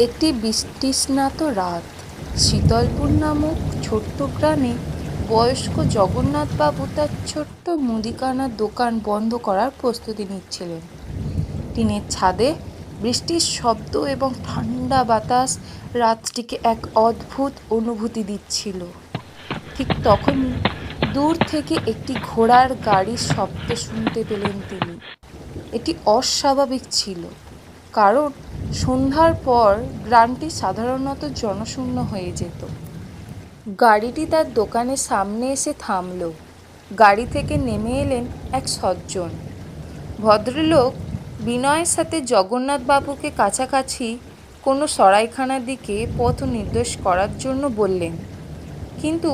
একটি বৃষ্টিস্নাত রাত শীতলপুর নামক ছোট্ট গ্রামে বয়স্ক জগন্নাথবাবু তার ছোট্ট মুদিখানার দোকান বন্ধ করার প্রস্তুতি নিচ্ছিলেন। টিনের ছাদে বৃষ্টির শব্দ এবং ঠান্ডা বাতাস রাতটিকে এক অদ্ভুত অনুভূতি দিচ্ছিল। ঠিক তখনই দূর থেকে একটি ঘোড়ার গাড়ির শব্দ শুনতে পেলেন তিনি। এটি অস্বাভাবিক ছিল, কারণ সন্ধ্যার পর গ্রামটি সাধারণত জনশূন্য হয়ে যেত। গাড়িটি তার দোকানের সামনে এসে থামল। গাড়ি থেকে নেমে এলেন এক সজ্জন ভদ্রলোক। বিনয়ের সাথে জগন্নাথবাবুকে কাছাকাছি কোনো সরাইখানার দিকে পথ নির্দেশ করার জন্য বললেন, কিন্তু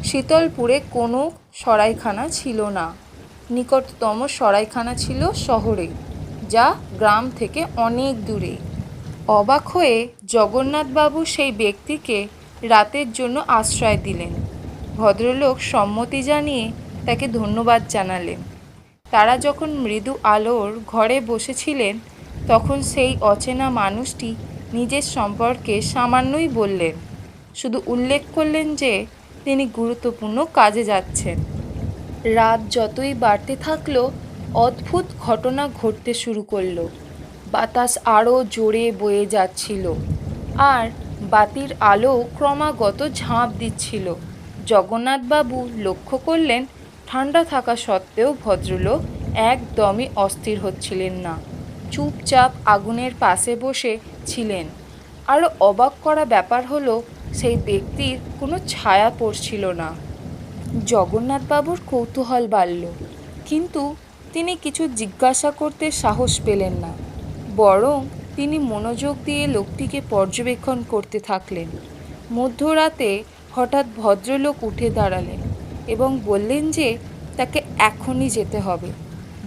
শীতলপুরে কোনো সরাইখানা ছিল না। নিকটতম সরাইখানা ছিল শহরে, যা গ্রাম থেকে অনেক দূরে। অবাক হয়ে জগন্নাথবাবু সেই ব্যক্তিকে রাতের জন্য আশ্রয় দিলেন। ভদ্রলোক সম্মতি জানিয়ে তাকে ধন্যবাদ জানালেন। তারা যখন মৃদু আলোর ঘরে বসেছিলেন, তখন সেই অচেনা মানুষটি নিজের সম্পর্কে সামান্যই বললেন, শুধু উল্লেখ করলেন যে তিনি গুরুত্বপূর্ণ কাজে যাচ্ছেন। রাত যতই বাড়তে থাকলো, অদ্ভুত ঘটনা ঘটতে শুরু করলো। বাতাস আরও জোরে বয়ে যাচ্ছিল, আর বাতির আলো ক্রমাগত ঝাঁপ দিচ্ছিল। জগন্নাথবাবু লক্ষ্য করলেন, ঠান্ডা থাকা সত্ত্বেও ভদ্রলোক একদমই অস্থির হচ্ছিলেন না। চুপচাপ আগুনের পাশে বসে ছিলেন। আরও অবাক করা ব্যাপার হলো, সেই ব্যক্তির কোনো ছায়া পড়ছিল না। জগন্নাথবাবুর কৌতূহল বাড়ল, কিন্তু তিনি কিছু জিজ্ঞাসা করতে সাহস পেলেন না। বরং তিনি মনোযোগ দিয়ে লোকটিকে পর্যবেক্ষণ করতে থাকলেন। মধ্যরাতে হঠাৎ ভদ্রলোক উঠে দাঁড়ালেন এবং বললেন যে তাকে এখনই যেতে হবে।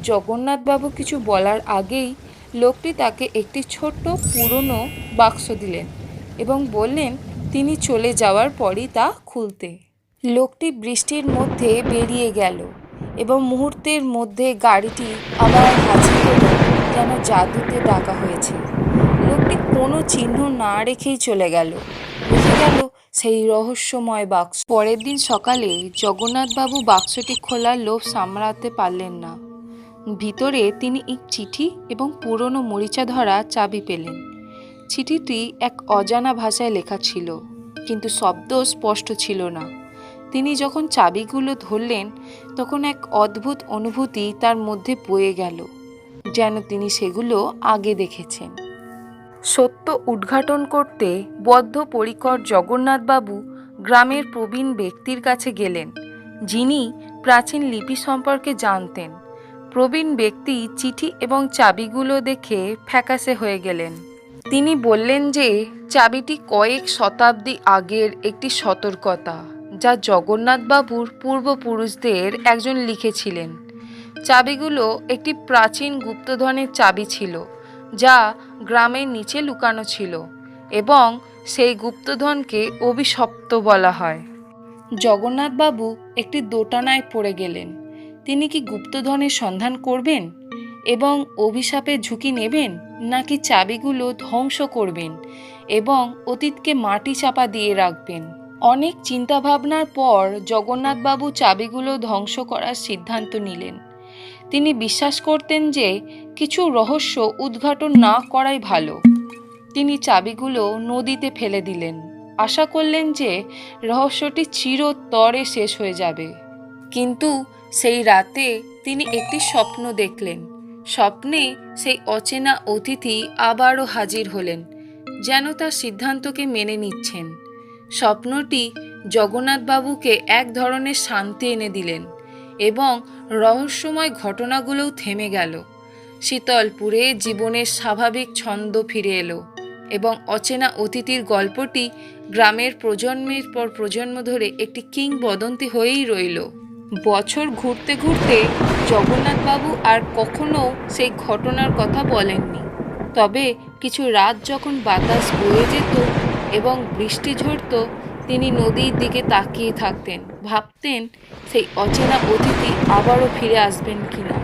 জগন্নাথবাবু কিছু বলার আগেই লোকটি তাকে একটি ছোট্ট পুরনো বাক্স দিলেন এবং বললেন তিনি চলে যাওয়ার পরই তা খুলতে। লোকটি বৃষ্টির মধ্যে বেরিয়ে গেল এবং মুহূর্তের মধ্যে গাড়িটি আবার হাজির হলো, যেন জাদুতে ডাকা হয়েছে। লোকটি কোনো চিহ্ন না রেখেই চলে গেল। রেখে গেল সেই রহস্যময় বাক্স। পরের দিন সকালে জগন্নাথবাবু বাক্সটি খোলার লোভ সামলাতে পারলেন না। ভিতরে তিনি এক চিঠি এবং পুরনো মরিচা ধরা চাবি পেলেন। চিঠিটি এক অজানা ভাষায় লেখা ছিল, কিন্তু শব্দ স্পষ্ট ছিল না। তিনি যখন চাবিগুলো ধরলেন, তখন এক অদ্ভুত অনুভূতি তার মধ্যে বয়ে গেল, যেন তিনি সেগুলো আগে দেখেছেন। সত্য উদ্ঘাটন করতে বদ্ধপরিকর জগন্নাথবাবু গ্রামের প্রবীণ ব্যক্তির কাছে গেলেন, যিনি প্রাচীন লিপি সম্পর্কে জানতেন। প্রবীণ ব্যক্তি চিঠি এবং চাবিগুলো দেখে ফ্যাকাশে হয়ে গেলেন। তিনি বললেন যে চাবিটি কয়েক শতাব্দী আগের একটি সতর্কতা, যা জগন্নাথবাবুর পূর্বপুরুষদের একজন লিখেছিলেন। চাবিগুলো একটি প্রাচীন গুপ্তধনের চাবি ছিল, যা গ্রামের নিচে লুকানো ছিল, এবং সেই গুপ্তধনকে অভিশপ্ত বলা হয়। জগন্নাথবাবু একটি দোটানায় পড়ে গেলেন। তিনি কি গুপ্তধনের সন্ধান করবেন এবং অভিশাপের ঝুঁকি নেবেন, নাকি চাবিগুলো ধ্বংস করবেন এবং অতীতকে মাটি চাপা দিয়ে রাখবেন? অনেক চিন্তাভাবনার পর জগন্নাথবাবু চাবিগুলো ধ্বংস করার সিদ্ধান্ত নিলেন। তিনি বিশ্বাস করতেন যে কিছু রহস্য উদ্ঘাটন না করাই ভালো। তিনি চাবিগুলো নদীতে ফেলে দিলেন, আশা করলেন যে রহস্যটি চিরতরে শেষ হয়ে যাবে। কিন্তু সেই রাতে তিনি একটি স্বপ্ন দেখলেন। স্বপ্নে সেই অচেনা অতিথি আবারও হাজির হলেন, যেন তার সিদ্ধান্তকে মেনে নিচ্ছেন। স্বপ্নটি জগন্নাথবাবুকে এক ধরনের শান্তি এনে দিলেন এবং রহস্যময় ঘটনাগুলোও থেমে গেল। শীতলপুরে জীবনের স্বাভাবিক ছন্দ ফিরে এলো এবং অচেনা অতিথির গল্পটি গ্রামের প্রজন্মের পর প্রজন্ম ধরে একটি কিংবদন্তি হয়েই রইল। বছর ঘুরতে ঘুরতে জগন্নাথবাবু আর কখনো সেই ঘটনার কথা বলেননি। তবে কিছু রাত যখন বাতাস বয়ে যেত এবং বৃষ্টি ঝরত, তিনি নদীর দিকে তাকিয়ে থাকতেন, ভাবতেন সেই অচেনা অতিথি আবারও ফিরে আসবেন কিনা।